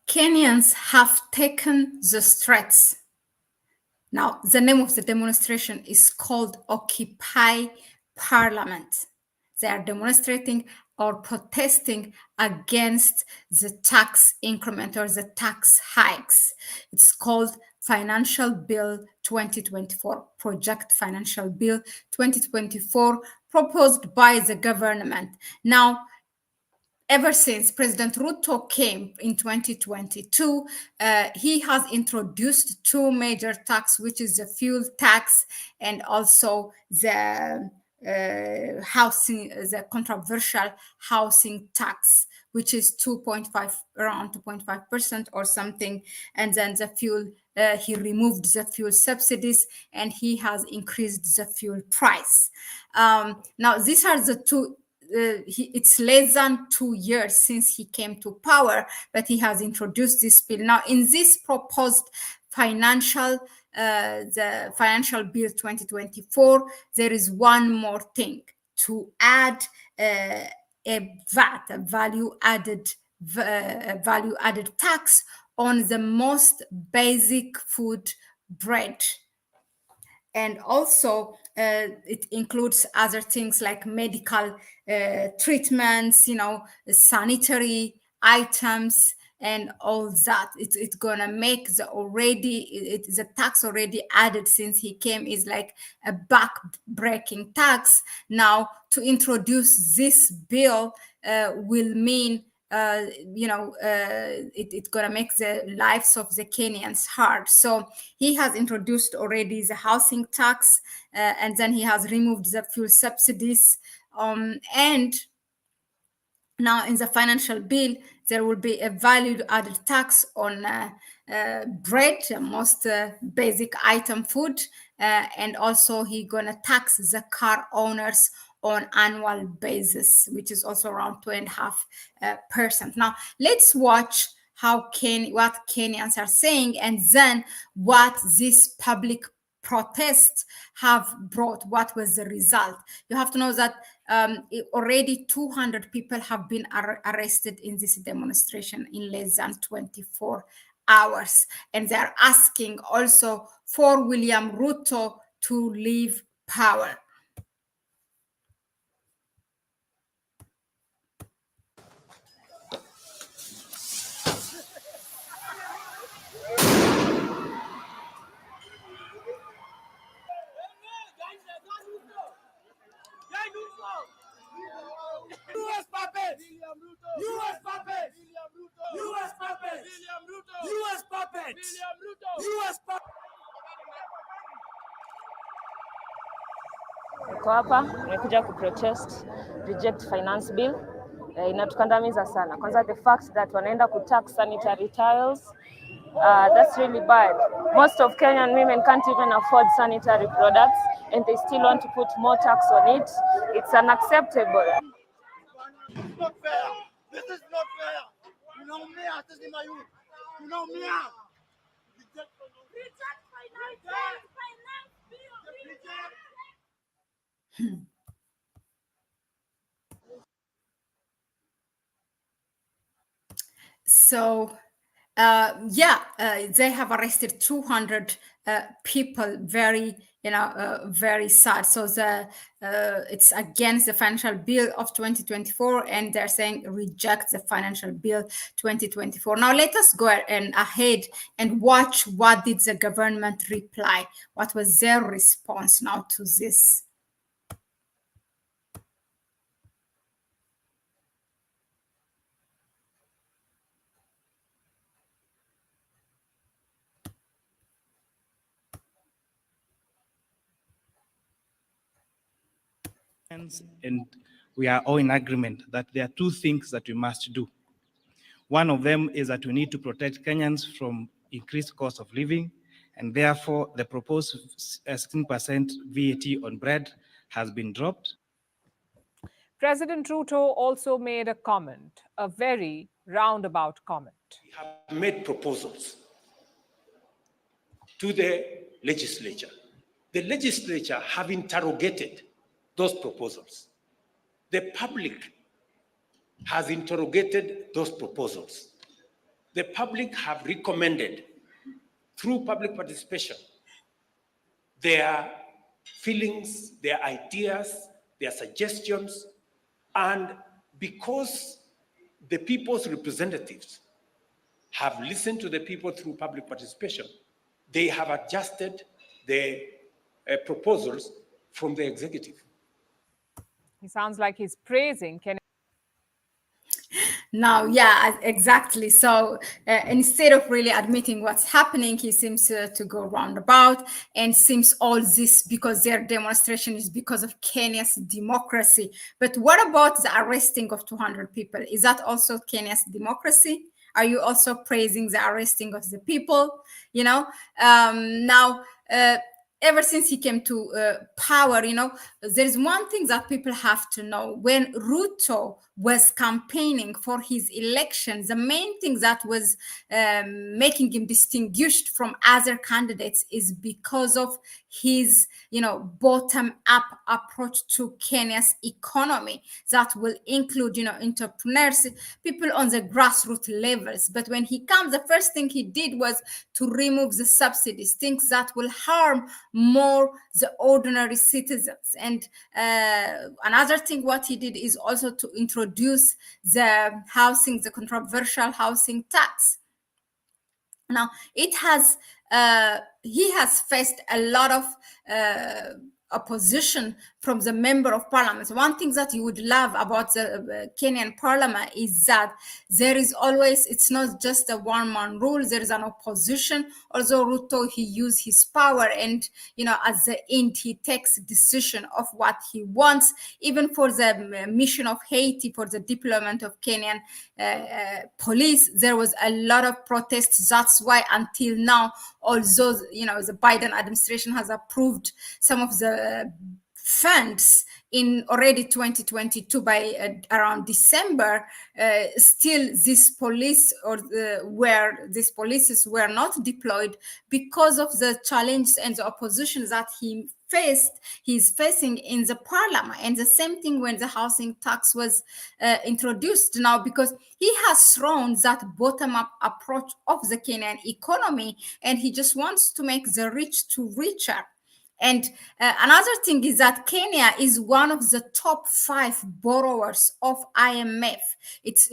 Kenyans have taken the streets. Now, the name of the demonstration is called Occupy Parliament. They are demonstrating or protesting against the tax increment or the tax hikes. It's called Financial Bill 2024, Project Financial Bill 2024, proposed by the government. Now, ever since President Ruto came in 2022, he has introduced two major taxes, which is the fuel tax and also the housing, the controversial housing tax, which is 2.5, around 2.5% or something. And then the fuel, he removed the fuel subsidies and he has increased the fuel price. Now, these are the two. It's less than 2 years since he came to power, but he has introduced this bill. Now, in this proposed the financial bill 2024, there is one more thing to add a VAT, a value added tax on the most basic food, bread. And also it includes other things like medical treatments, sanitary items and all that. It's gonna make the tax already added since he came is like a back-breaking tax. Now to introduce this bill will mean it's gonna make the lives of the Kenyans hard. So he has introduced already the housing tax, and then he has removed the fuel subsidies, and now in the financial bill there will be a value added tax on bread, most basic item food, and also he gonna tax the car owners on annual basis, which is also around 2.5%. Now let's watch what Kenyans are saying and then what this public protests have brought. What was the result? You have to know that already 200 people have been arrested in this demonstration in less than 24 hours. And they are asking also for William Ruto to leave power. US puppet! US puppet! US puppet! US puppet! US puppet! Niko hapa nimekuja kuprotest reject finance bill. Inatukandamiza sana. Kwanza the fact that wanaenda kutax sanitary tiles, that's really bad. Most of Kenyan women can't even afford sanitary products and they still want to put more tax on it. It's unacceptable. It's not fair. This is not fair. Unaumia, this is my youth. Unaumia. Reject finance bill. Reject. So they have arrested 200 people. Very very sad. So it's against the financial bill of 2024 and they're saying reject the financial bill 2024. Now let us go ahead and watch what did the government reply. What was their response now to this? And we are all in agreement that there are two things that we must do. One of them is that we need to protect Kenyans from increased cost of living, and therefore the proposed 16% VAT on bread has been dropped. President Ruto also made a comment, a very roundabout comment. We have made proposals to the legislature. The legislature have interrogated those proposals. The public has interrogated those proposals. the public have recommended through public participation their feelings, their ideas, their suggestions, and because the people's representatives have listened to the people through public participation, they have adjusted the proposals from the executive. He sounds like he's praising Kenyan. Now, yeah, exactly. So instead of really admitting what's happening, he seems to go roundabout and seems all this because their demonstration is because of Kenya's democracy. But what about the arresting of 200 people? Is that also Kenya's democracy? Are you also praising the arresting of the people? You know, now, ever since he came to power, you know, there's one thing that people have to know. When Ruto was campaigning for his election, the main thing that was making him distinguished from other candidates is because of his, you know, bottom-up approach to Kenya's economy that will include, you know, entrepreneurs, people on the grassroots levels. But when he comes, the first thing he did was to remove the subsidies, things that will harm more the ordinary citizens. And another thing what he did is also to introduce the housing, the controversial housing tax. Now it has he has faced a lot of opposition from the member of parliament. One thing that you would love about the Kenyan parliament is that there is always, it's not just a one-man rule, there is an opposition. Although Ruto, he used his power and, you know, at the end, he takes decision of what he wants, even for the mission of Haiti, for the deployment of Kenyan police, there was a lot of protests. That's why until now, although, you know, the Biden administration has approved some of the funds in already 2022 by around December, still this police where these policies were not deployed because of the challenges and the opposition that he's facing in the parliament. And the same thing when the housing tax was introduced now, because he has thrown that bottom-up approach of the Kenyan economy, and he just wants to make the rich to richer. And another thing is that Kenya is one of the top 5 borrowers of IMF. It's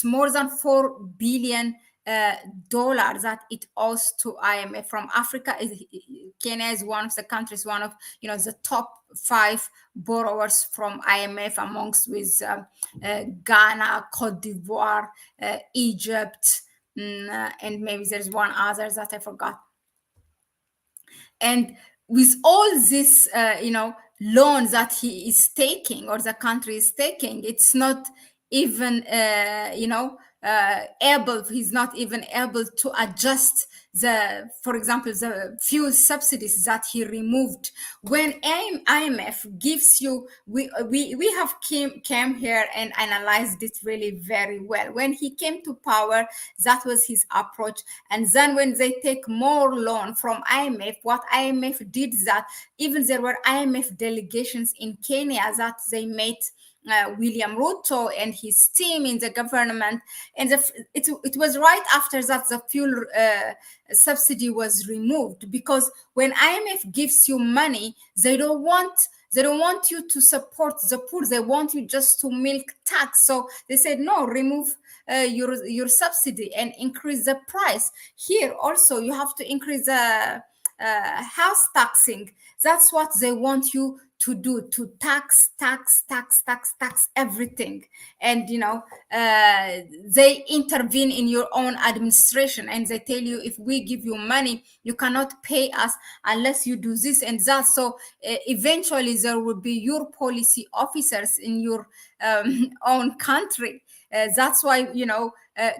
more than $4 billion that it owes to IMF from Africa. Kenya is one of the countries, one of, you know, the top 5 borrowers from IMF, amongst with Ghana, Cote d'Ivoire, Egypt, and maybe there's one other that I forgot. And with all this, you know, loans that he is taking, or the country is taking, it's not even, you know, he's not even able to adjust for example, the fuel subsidies that he removed. When IMF gives you, we have came here and analyzed it really very well. When he came to power, that was his approach. And then when they take more loan from IMF, what IMF did is that even there were IMF delegations in Kenya that they made William Ruto and his team in the government, and it was right after that the fuel subsidy was removed, because when IMF gives you money, they don't want you to support the poor, they want you just to milk tax. So they said, no, remove your subsidy and increase the price. Here also you have to increase the house taxing. That's what they want you to do, to tax everything. And, you know, they intervene in your own administration, and they tell you, if we give you money, you cannot pay us unless you do this and that. So eventually there will be your policy officers in your own country. That's why, you know,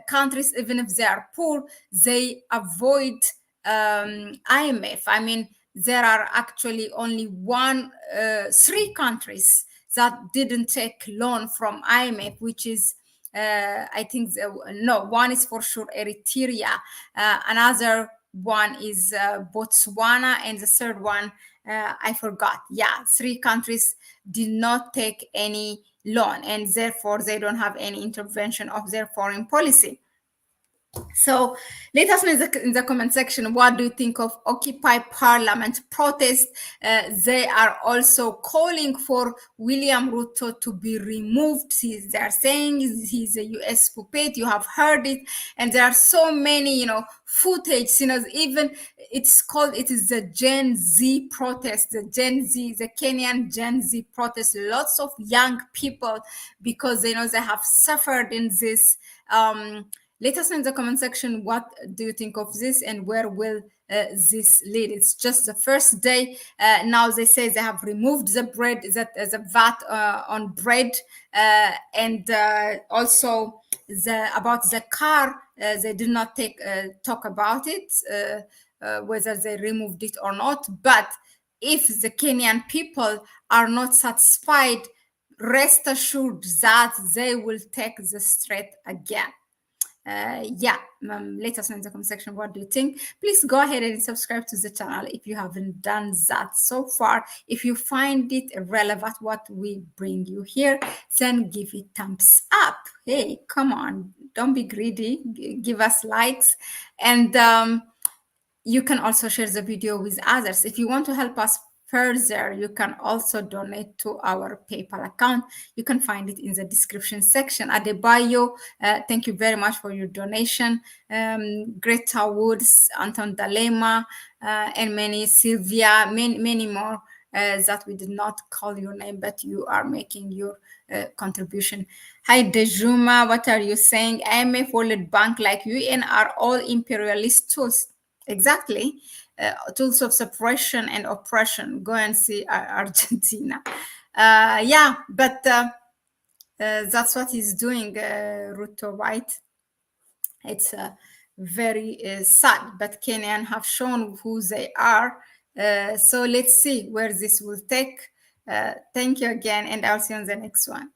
countries, even if they are poor, they avoid IMF. I mean, there are actually only 3 countries that didn't take loan from IMF, which is, I think, one is for sure Eritrea, another one is Botswana, and the third one, I forgot. Yeah, 3 countries did not take any loan, and therefore they don't have any intervention of their foreign policy. So let us know in the comment section, what do you think of Occupy Parliament protest? They are also calling for William Ruto to be removed. They're saying he's a US puppet. You have heard it. And there are so many, footage, even it is the Gen Z protest, the Kenyan Gen Z protest. Lots of young people, because they have suffered in this. Let us know in the comment section, what do you think of this and where will this lead? It's just the first day. Now they say they have removed the the VAT on bread, and also about the car. They did not talk about it, whether they removed it or not. But if the Kenyan people are not satisfied, rest assured that they will take the street again. Let us know in the comment section, what do you think? Please go ahead and subscribe to the channel if you haven't done that so far. If you find it relevant what we bring you here, then give it thumbs up. Hey, come on, don't be greedy, give us likes. And you can also share the video with others. If you want to help us further, you can also donate to our PayPal account. You can find it in the description section. Adebayo, thank you very much for your donation. Greta Woods, Anton Dalema, and many, Sylvia, many more that we did not call your name, but you are making your contribution. Hi, Dejuma, what are you saying? IMF, World Bank, like UN are all imperialist tools. Exactly. Tools of suppression and oppression. Go and see Argentina. But that's what he's doing, Ruto, right? It's very sad, but Kenyan have shown who they are. So let's see where this will take. Thank you again, and I'll see you on the next one.